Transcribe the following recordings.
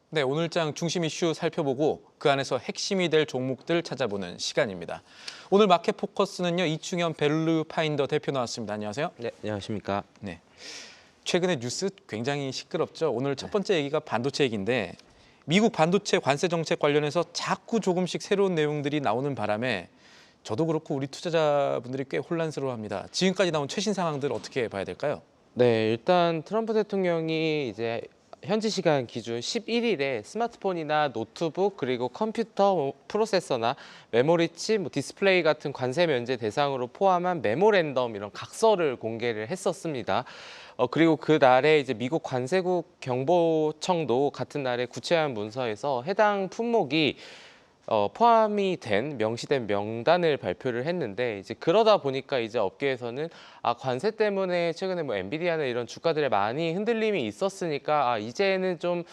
네, 오늘장 중심 이슈 살펴보고 그 안에서 핵심이 될 종목들 찾아보는 시간입니다. 오늘 마켓 포커스는요, 이충현 밸류 파인더 대표 나왔습니다. 안녕하세요. 네, 안녕하십니까. 네, 최근에 뉴스 굉장히 시끄럽죠. 오늘 첫 번째 얘기가 반도체 얘기인데 미국 반도체 관세 정책 관련해서 자꾸 조금씩 새로운 내용들이 나오는 바람에 저도 그렇고 우리 투자자분들이 꽤 혼란스러워합니다. 지금까지 나온 최신 상황들 어떻게 봐야 될까요? 네, 일단 트럼프 대통령이 이제 현지 시간 기준 11일에 스마트폰이나 노트북 그리고 컴퓨터 프로세서나 메모리칩, 디스플레이 같은 관세 면제 대상으로 포함한 메모랜덤 이런 각서를 공개를 했었습니다. 그리고 그 날에 이제 미국 관세국 경보청도 같은 날에 구체한 문서에서 해당 품목이 포함이 된 명시된 명단을 발표를 했는데 이제 그러다 보니까 이제 업계에서는 관세 때문에 최근에 뭐 엔비디아나 이런 주가들에 많이 흔들림이 있었으니까 이제는 좀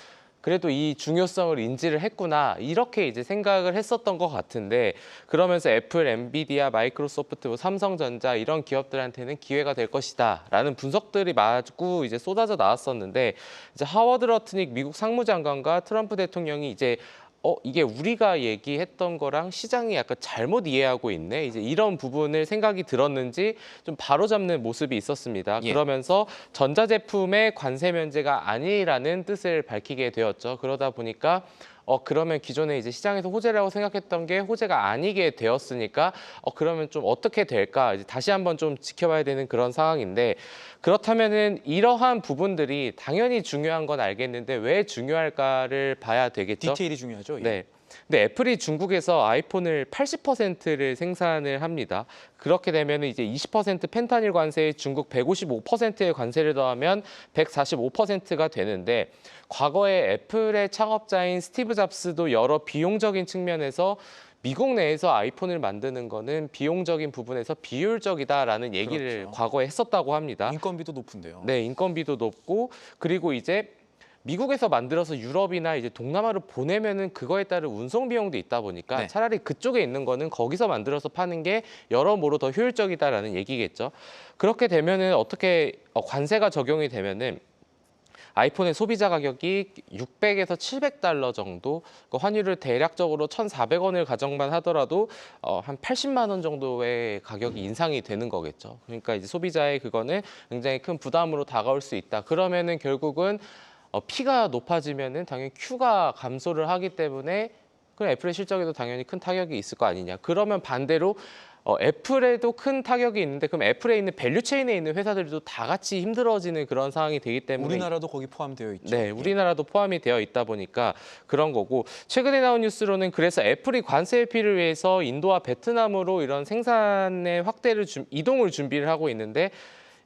그래도 이 중요성을 인지를 했구나 이렇게 이제 생각을 했었던 것 같은데 그러면서 애플, 엔비디아, 마이크로소프트, 뭐 삼성전자 이런 기업들한테는 기회가 될 것이다라는 분석들이 마구 이제 쏟아져 나왔었는데 이제 하워드 러트닉 미국 상무장관과 트럼프 대통령이 이제 이게 우리가 얘기했던 거랑 시장이 약간 잘못 이해하고 있네. 이제 이런 부분을 생각이 들었는지 좀 바로잡는 모습이 있었습니다. 예. 그러면서 전자제품의 관세 면제가 아니라는 뜻을 밝히게 되었죠. 그러다 보니까 그러면 기존에 이제 시장에서 호재라고 생각했던 게 호재가 아니게 되었으니까 그러면 좀 어떻게 될까? 이제 다시 한번 좀 지켜봐야 되는 그런 상황인데 그렇다면은 이러한 부분들이 당연히 중요한 건 알겠는데 왜 중요할까를 봐야 되겠죠. 디테일이 중요하죠. 예. 네. 근데 애플이 중국에서 아이폰을 80%를 생산을 합니다. 그렇게 되면 이제 20% 펜타닐 관세에 중국 155%의 관세를 더하면 145%가 되는데 과거에 애플의 창업자인 스티브 잡스도 여러 비용적인 측면에서 미국 내에서 아이폰을 만드는 거는 비용적인 부분에서 비효율적이다라는 얘기를 그렇죠. 과거에 했었다고 합니다. 인건비도 높은데요. 네, 인건비도 높고 그리고 이제 미국에서 만들어서 유럽이나 이제 동남아로 보내면은 그거에 따른 운송 비용도 있다 보니까 네. 차라리 그쪽에 있는 거는 거기서 만들어서 파는 게 여러모로 더 효율적이다라는 얘기겠죠. 그렇게 되면은 어떻게 관세가 적용이 되면은 아이폰의 소비자 가격이 600에서 700달러 정도, 그 환율을 대략적으로 1,400원을 가정만 하더라도 한 80만 원 정도의 가격이 인상이 되는 거겠죠. 그러니까 이제 소비자의 그거는 굉장히 큰 부담으로 다가올 수 있다. 그러면은 결국은 P가 높아지면은 당연히 Q가 감소를 하기 때문에 그럼 애플의 실적에도 당연히 큰 타격이 있을 거 아니냐. 그러면 반대로 애플에도 큰 타격이 있는데 그럼 애플에 있는 밸류체인에 있는 회사들도 다 같이 힘들어지는 그런 상황이 되기 때문에 우리나라도 거기 포함되어 있죠. 네, 우리나라도 포함이 되어 있다 보니까 그런 거고 최근에 나온 뉴스로는 그래서 애플이 관세 회피를 위해서 인도와 베트남으로 이런 생산의 확대를 이동을 준비를 하고 있는데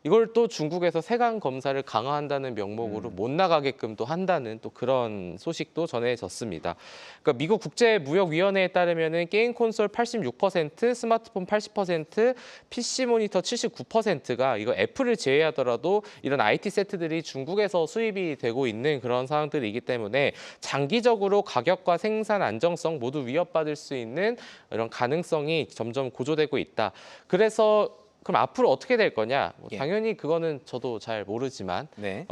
이걸 또 중국에서 세관 검사를 강화한다는 명목으로 못 나가게끔 또 한다는 또 그런 소식도 전해졌습니다. 그러니까 미국 국제무역위원회에 따르면은 게임 콘솔 86%, 스마트폰 80%, PC 모니터 79%가 이거 애플을 제외하더라도 이런 IT 세트들이 중국에서 수입이 되고 있는 그런 상황들이기 때문에 장기적으로 가격과 생산 안정성 모두 위협받을 수 있는 이런 가능성이 점점 고조되고 있다. 그래서 그럼 앞으로 어떻게 될 거냐? 예. 당연히 그거는 저도 잘 모르지만 네.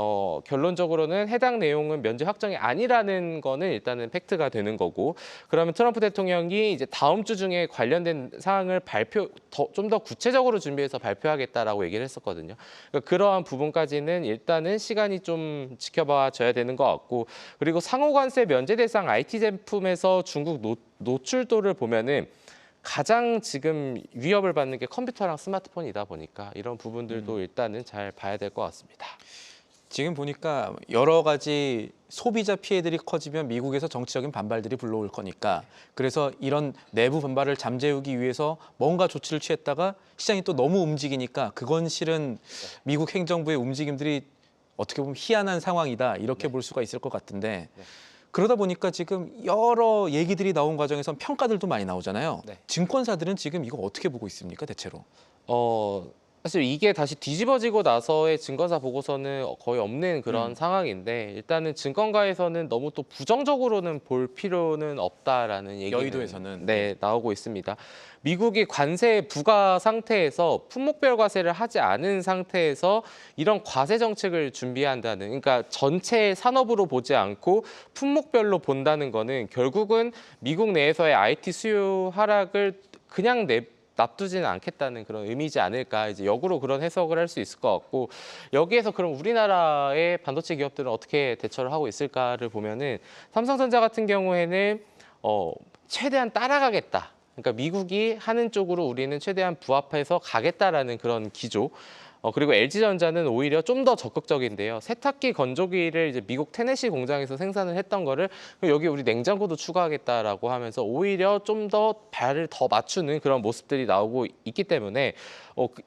결론적으로는 해당 내용은 면제 확정이 아니라는 거는 일단은 팩트가 되는 거고 그러면 트럼프 대통령이 이제 다음 주 중에 관련된 사항을 좀 더 구체적으로 준비해서 발표하겠다라고 얘기를 했었거든요. 그러니까 그러한 부분까지는 일단은 시간이 좀 지켜봐 줘야 되는 것 같고 그리고 상호관세 면제 대상 IT 제품에서 중국 노출도를 보면은 가장 지금 위협을 받는 게 컴퓨터랑 스마트폰이다 보니까 이런 부분들도 일단은 잘 봐야 될 것 같습니다. 지금 보니까 여러 가지 소비자 피해들이 커지면 미국에서 정치적인 반발들이 불러올 거니까 그래서 이런 내부 반발을 잠재우기 위해서 뭔가 조치를 취했다가 시장이 또 너무 움직이니까 그건 실은 미국 행정부의 움직임들이 어떻게 보면 희한한 상황이다 이렇게 볼 수가 있을 것 같은데 그러다 보니까 지금 여러 얘기들이 나온 과정에서 평가들도 많이 나오잖아요. 네. 증권사들은 지금 이거 어떻게 보고 있습니까, 대체로? 사실 이게 다시 뒤집어지고 나서의 증권사 보고서는 거의 없는 그런 상황인데 일단은 증권가에서는 너무 또 부정적으로는 볼 필요는 없다라는 얘기는 여의도에서는 네, 나오고 있습니다. 미국이 관세 부과 상태에서 품목별 과세를 하지 않은 상태에서 이런 과세 정책을 준비한다는 그러니까 전체 산업으로 보지 않고 품목별로 본다는 거는 결국은 미국 내에서의 IT 수요 하락을 그냥 납두지는 않겠다는 그런 의미지 않을까 이제 역으로 그런 해석을 할 수 있을 것 같고 여기에서 그럼 우리나라의 반도체 기업들은 어떻게 대처를 하고 있을까를 보면은 삼성전자 같은 경우에는 최대한 따라가겠다. 그러니까 미국이 하는 쪽으로 우리는 최대한 부합해서 가겠다라는 그런 기조. 그리고 LG전자는 오히려 좀 더 적극적인데요. 세탁기 건조기를 이제 미국 테네시 공장에서 생산을 했던 거를 여기 우리 냉장고도 추가하겠다라고 하면서 오히려 좀 더 발을 더 맞추는 그런 모습들이 나오고 있기 때문에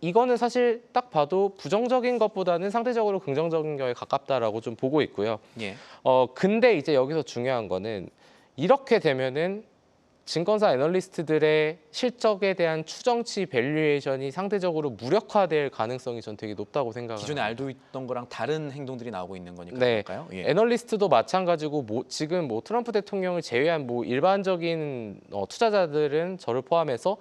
이거는 사실 딱 봐도 부정적인 것보다는 상대적으로 긍정적인 거에 가깝다라고 좀 보고 있고요. 예. 근데 이제 여기서 중요한 거는 이렇게 되면은 증권사 애널리스트들의 실적에 대한 추정치 밸류에이션이 상대적으로 무력화될 가능성이 전 되게 높다고 생각을 기존에 합니다. 알고 있던 거랑 다른 행동들이 나오고 있는 거니까 네. 그럴까요? 예. 애널리스트도 마찬가지고 지금 트럼프 대통령을 제외한 일반적인 투자자들은 저를 포함해서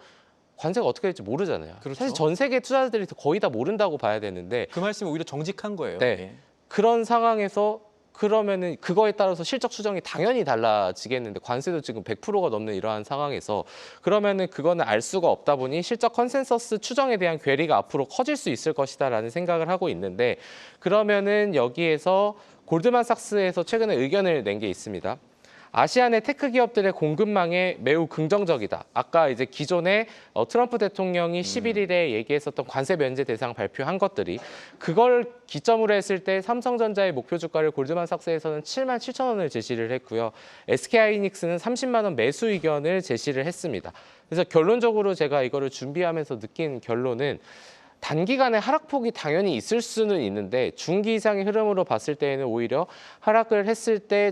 관세가 어떻게 될지 모르잖아요. 그렇죠. 사실 전 세계 투자자들이 거의 다 모른다고 봐야 되는데 그 말씀이 오히려 정직한 거예요. 네. 예. 그런 상황에서 그러면은 그거에 따라서 실적 추정이 당연히 달라지겠는데 관세도 지금 100%가 넘는 이러한 상황에서 그러면은 그거는 알 수가 없다 보니 실적 컨센서스 추정에 대한 괴리가 앞으로 커질 수 있을 것이다라는 생각을 하고 있는데 그러면은 여기에서 골드만삭스에서 최근에 의견을 낸 게 있습니다. 아시안의 테크 기업들의 공급망에 매우 긍정적이다. 아까 이제 기존에 트럼프 대통령이 11일에 얘기했었던 관세 면제 대상 발표한 것들이 그걸 기점으로 했을 때 삼성전자의 목표 주가를 골드만삭스에서는 7만 7천 원을 제시를 했고요. SK하이닉스는 30만 원 매수 의견을 제시를 했습니다. 그래서 결론적으로 제가 이거를 준비하면서 느낀 결론은 단기간에 하락폭이 당연히 있을 수는 있는데 중기 이상의 흐름으로 봤을 때에는 오히려 하락을 했을 때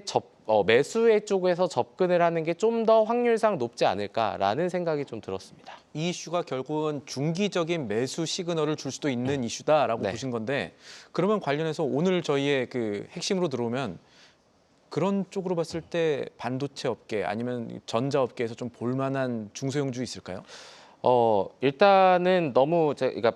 매수의 쪽에서 접근을 하는 게 좀 더 확률상 높지 않을까라는 생각이 좀 들었습니다. 이 이슈가 결국은 중기적인 매수 시그널을 줄 수도 있는 이슈다라고 네. 보신 건데 그러면 관련해서 오늘 저희의 그 핵심으로 들어오면 그런 쪽으로 봤을 때 반도체 업계 아니면 전자 업계에서 좀 볼만한 중소형주 있을까요? 일단은 너무 그러니까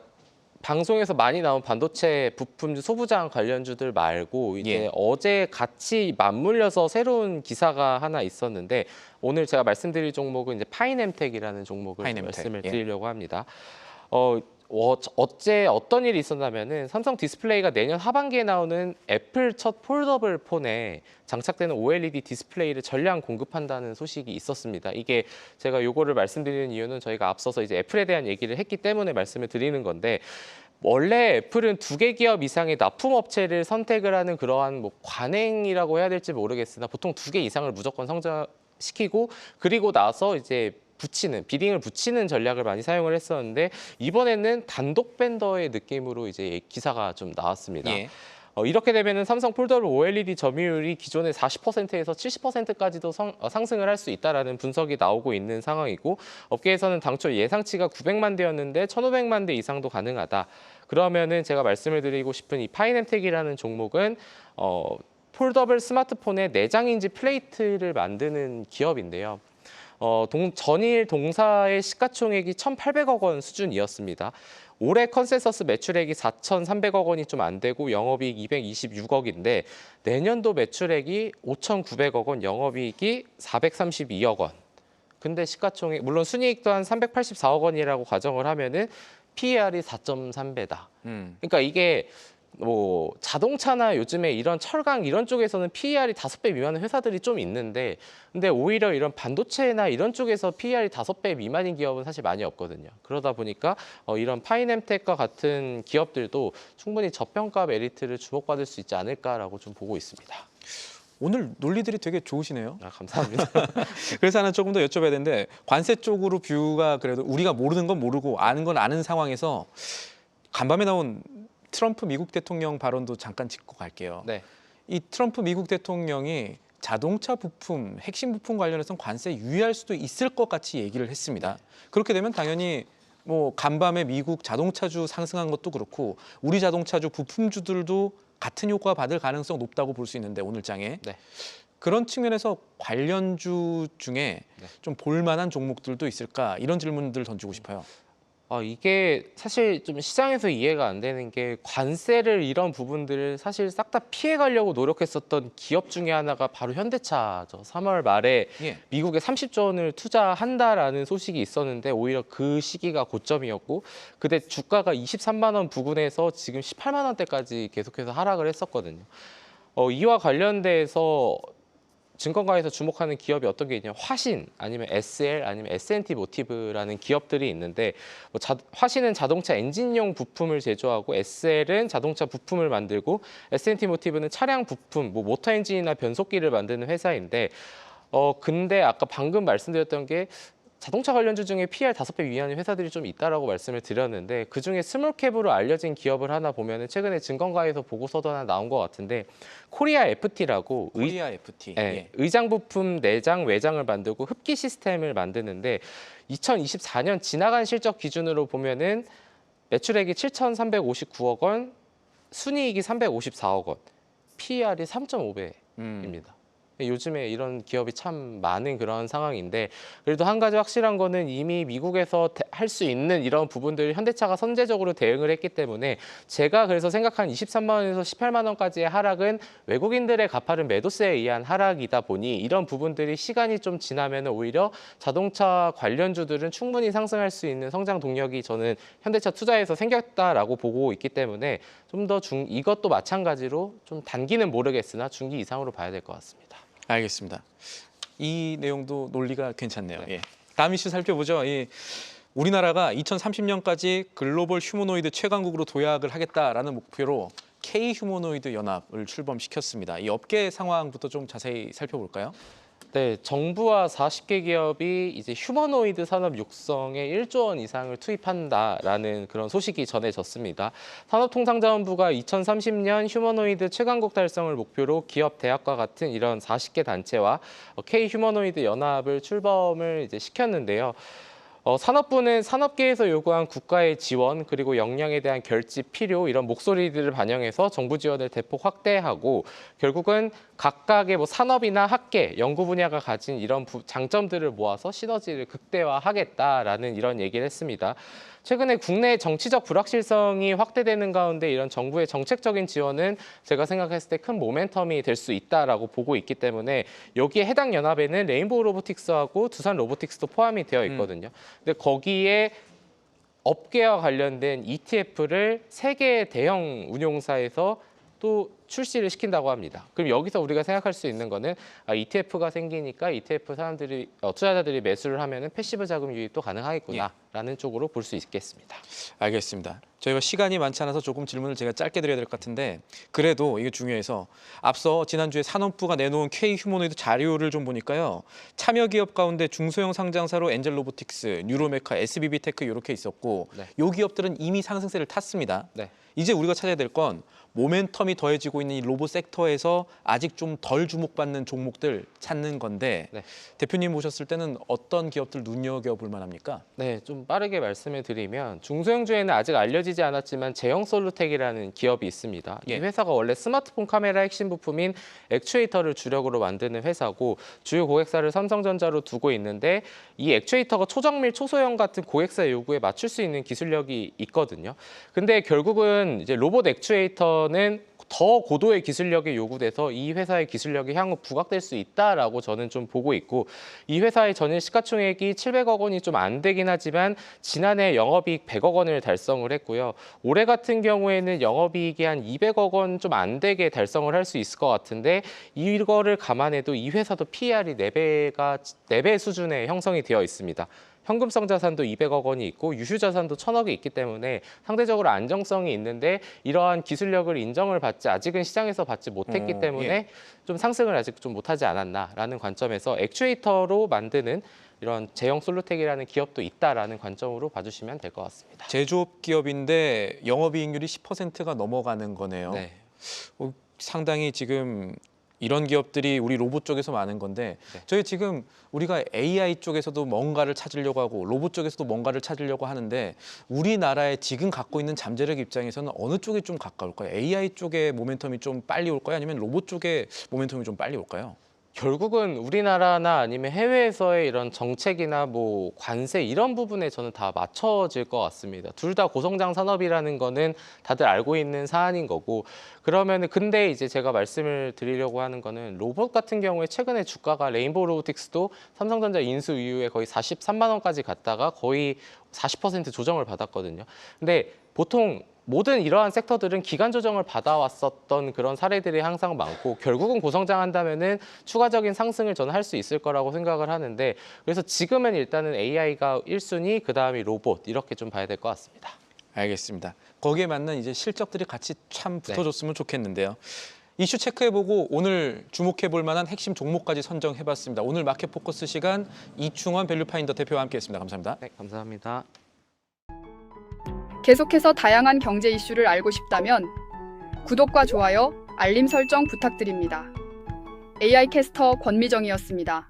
방송에서 많이 나온 반도체 부품주 소부장 관련주들 말고 이제 예. 어제 같이 맞물려서 새로운 기사가 하나 있었는데 오늘 제가 말씀드릴 종목은 이제 파이넴텍이라는 종목을 파이넴텍, 말씀을 예. 드리려고 합니다. 어제 어떤 일이 있었냐면은 삼성 디스플레이가 내년 하반기에 나오는 애플 첫 폴더블 폰에 장착되는 OLED 디스플레이를 전량 공급한다는 소식이 있었습니다. 이게 제가 요거를 말씀드리는 이유는 저희가 앞서서 이제 애플에 대한 얘기를 했기 때문에 말씀을 드리는 건데 원래 애플은 2개 기업 이상의 납품 업체를 선택을 하는 그러한 관행이라고 해야 될지 모르겠으나 보통 2개 이상을 무조건 성장시키고 그리고 나서 이제 비딩을 붙이는 전략을 많이 사용을 했었는데 이번에는 단독 벤더의 느낌으로 이제 기사가 좀 나왔습니다. 예. 이렇게 되면은 삼성 폴더블 OLED 점유율이 기존의 40%에서 70%까지도 상승을 할 수 있다라는 분석이 나오고 있는 상황이고 업계에서는 당초 예상치가 900만 대였는데 1,500만 대 이상도 가능하다. 그러면은 제가 말씀을 드리고 싶은 이 파이넴텍이라는 종목은 폴더블 스마트폰의 내장인지 플레이트를 만드는 기업인데요. 전일 동사의 시가총액이 1,800억 원 수준이었습니다. 올해 컨센서스 매출액이 4,300억 원이 좀 안 되고 영업이익 226억인데 내년도 매출액이 5,900억 원, 영업이익이 432억 원. 근데 시가총액 물론 순이익도 한 384억 원이라고 가정을 하면은 PER이 4.3배다. 그러니까 이게 자동차나 요즘에 이런 철강 이런 쪽에서는 PER이 5배 미만의 회사들이 좀 있는데 근데 오히려 이런 반도체나 이런 쪽에서 PER이 5배 미만인 기업은 사실 많이 없거든요. 그러다 보니까 이런 파이넴텍과 같은 기업들도 충분히 저평가 메리트를 주목받을 수 있지 않을까라고 좀 보고 있습니다. 오늘 논리들이 되게 좋으시네요. 감사합니다. 그래서 하나 조금 더 여쭤봐야 되는데 관세 쪽으로 뷰가 그래도 우리가 모르는 건 모르고 아는 건 아는 상황에서 간밤에 나온 트럼프 미국 대통령 발언도 잠깐 짚고 갈게요. 네. 이 트럼프 미국 대통령이 자동차 부품, 핵심 부품 관련해서는 관세 유의할 수도 있을 것 같이 얘기를 했습니다. 그렇게 되면 당연히 뭐 간밤에 미국 자동차주 상승한 것도 그렇고 우리 자동차주 부품주들도 같은 효과 받을 가능성 높다고 볼 수 있는데 오늘 장에 네. 그런 측면에서 관련주 중에 네. 좀 볼만한 종목들도 있을까 이런 질문들 던지고 싶어요. 이게 사실 좀 시장에서 이해가 안 되는 게 관세를 이런 부분들을 사실 싹 다 피해 가려고 노력했었던 기업 중에 하나가 바로 현대차죠. 3월 말에 예. 미국에 30조 원을 투자한다라는 소식이 있었는데 오히려 그 시기가 고점이었고 그때 주가가 23만 원 부근에서 지금 18만 원대까지 계속해서 하락을 했었거든요. 이와 관련돼서 증권가에서 주목하는 기업이 어떤 게 있냐면 화신 아니면 SL 아니면 S&T 모티브라는 기업들이 있는데 화신은 자동차 엔진용 부품을 제조하고 SL은 자동차 부품을 만들고 S&T 모티브는 차량 부품, 뭐 모터 엔진이나 변속기를 만드는 회사인데 근데 아까 방금 말씀드렸던 게 자동차 관련주 중에 PR 5배 위안의 회사들이 좀 있다라고 말씀을 드렸는데 그중에 스몰캡으로 알려진 기업을 하나 보면은 최근에 증권가에서 보고서도 하나 나온 것 같은데 코리아 FT라고 코리아 FT. 의장 부품 내장 외장을 만들고 흡기 시스템을 만드는데 2024년 지나간 실적 기준으로 보면은 매출액이 7,359억 원, 순이익이 354억 원, PER이 3.5배입니다. 요즘에 이런 기업이 참 많은 그런 상황인데 그래도 한 가지 확실한 거는 이미 미국에서 할 수 있는 이런 부분들 현대차가 선제적으로 대응을 했기 때문에 제가 그래서 생각한 23만 원에서 18만 원까지의 하락은 외국인들의 가파른 매도세에 의한 하락이다 보니 이런 부분들이 시간이 좀 지나면 오히려 자동차 관련주들은 충분히 상승할 수 있는 성장 동력이 저는 현대차 투자에서 생겼다라고 보고 있기 때문에 좀 더 이것도 마찬가지로 좀 단기는 모르겠으나 중기 이상으로 봐야 될 것 같습니다. 알겠습니다. 이 내용도 논리가 괜찮네요. 네. 예. 다음 이슈 살펴보죠. 우리나라가 2030년까지 글로벌 휴머노이드 최강국으로 도약을 하겠다라는 목표로 K 휴머노이드 연합을 출범시켰습니다. 이 업계 상황부터 좀 자세히 살펴볼까요? 네, 정부와 40개 기업이 이제 휴머노이드 산업 육성에 1조 원 이상을 투입한다라는 그런 소식이 전해졌습니다. 산업통상자원부가 2030년 휴머노이드 최강국 달성을 목표로 기업, 대학과 같은 이런 40개 단체와 K 휴머노이드 연합을 출범을 이제 시켰는데요. 산업부는 산업계에서 요구한 국가의 지원 그리고 역량에 대한 결집 필요 이런 목소리들을 반영해서 정부 지원을 대폭 확대하고 결국은 각각의 뭐 산업이나 학계, 연구 분야가 가진 이런 장점들을 모아서 시너지를 극대화하겠다라는 이런 얘기를 했습니다. 최근에 국내 정치적 불확실성이 확대되는 가운데 이런 정부의 정책적인 지원은 제가 생각했을 때 큰 모멘텀이 될 수 있다라고 보고 있기 때문에 여기에 해당 연합에는 레인보우 로보틱스하고 두산 로보틱스도 포함이 되어 있거든요. 근데 거기에 업계와 관련된 ETF를 세계 대형 운용사에서 또 출시를 시킨다고 합니다. 그럼 여기서 우리가 생각할 수 있는 거는 ETF가 생기니까 ETF 사람들이 투자자들이 매수를 하면은 패시브 자금 유입도 가능하겠구나라는 쪽으로 볼 수 있겠습니다. 알겠습니다. 저희가 시간이 많지 않아서 조금 질문을 제가 짧게 드려야 될 것 같은데 그래도 이게 중요해서 앞서 지난주에 산업부가 내놓은 K 휴머노이드 자료를 좀 보니까요. 참여 기업 가운데 중소형 상장사로 엔젤 로보틱스, 뉴로메카, SBB테크 이렇게 있었고 네. 이 기업들은 이미 상승세를 탔습니다. 네. 이제 우리가 찾아야 될 건 모멘텀이 더해지고 있는 이 로봇 섹터에서 아직 좀 덜 주목받는 종목들 찾는 건데 네. 대표님 보셨을 때는 어떤 기업들 눈여겨볼 만합니까? 네, 좀 빠르게 말씀을 드리면 중소형주에는 아직 알려지지 않았지만 제형솔루텍이라는 기업이 있습니다. 예. 이 회사가 원래 스마트폰 카메라 핵심 부품인 액추에이터를 주력으로 만드는 회사고 주요 고객사를 삼성전자로 두고 있는데 이 액추에이터가 초정밀, 초소형 같은 고객사 요구에 맞출 수 있는 기술력이 있거든요. 근데 결국은 이제 로봇 액추에이터는 더 고도의 기술력이 요구돼서 이 회사의 기술력이 향후 부각될 수 있다라고 저는 좀 보고 있고 이 회사의 전일 시가총액이 700억 원이 좀 안 되긴 하지만 지난해 영업이익 100억 원을 달성을 했고요. 올해 같은 경우에는 영업이익이 한 200억 원 좀 안 되게 달성을 할 수 있을 것 같은데 이거를 감안해도 이 회사도 PER이 4배 수준의 형성이 되어 있습니다. 현금성 자산도 200억 원이 있고 유휴 자산도 1000억이 있기 때문에 상대적으로 안정성이 있는데 이러한 기술력을 인정을 받지 아직은 시장에서 받지 못했기 때문에 예. 좀 상승을 아직 좀 못하지 않았나라는 관점에서 액추에이터로 만드는 이런 제형 솔루텍이라는 기업도 있다라는 관점으로 봐주시면 될 것 같습니다. 제조업 기업인데 영업이익률이 10%가 넘어가는 거네요. 네. 상당히 지금 이런 기업들이 우리 로봇 쪽에서 많은 건데 네. 저희 지금 우리가 AI 쪽에서도 뭔가를 찾으려고 하고 로봇 쪽에서도 뭔가를 찾으려고 하는데 우리나라에 지금 갖고 있는 잠재력 입장에서는 어느 쪽이 좀 가까울까요? AI 쪽의 모멘텀이 좀 빨리 올까요? 아니면 로봇 쪽의 모멘텀이 좀 빨리 올까요? 결국은 우리나라나 아니면 해외에서의 이런 정책이나 뭐 관세 이런 부분에 저는 다 맞춰질 것 같습니다. 둘 다 고성장 산업이라는 거는 다들 알고 있는 사안인 거고 그러면은 근데 이제 제가 말씀을 드리려고 하는 거는 로봇 같은 경우에 최근에 주가가 레인보우 로보틱스도 삼성전자 인수 이후에 거의 43만 원까지 갔다가 거의 40% 조정을 받았거든요. 근데 보통 모든 이러한 섹터들은 기간 조정을 받아왔었던 그런 사례들이 항상 많고 결국은 고성장한다면은 추가적인 상승을 저는 할 수 있을 거라고 생각을 하는데 그래서 지금은 일단은 AI가 1순위 그다음이 로봇 이렇게 좀 봐야 될 것 같습니다. 알겠습니다. 거기에 맞는 이제 실적들이 같이 참 네. 붙어줬으면 좋겠는데요. 이슈 체크해보고 오늘 주목해볼 만한 핵심 종목까지 선정해봤습니다. 오늘 마켓 포커스 시간 이충원 밸류파인더 대표와 함께했습니다. 감사합니다. 네, 감사합니다. 계속해서 다양한 경제 이슈를 알고 싶다면 구독과 좋아요, 알림 설정 부탁드립니다. AI 캐스터 권미정이었습니다.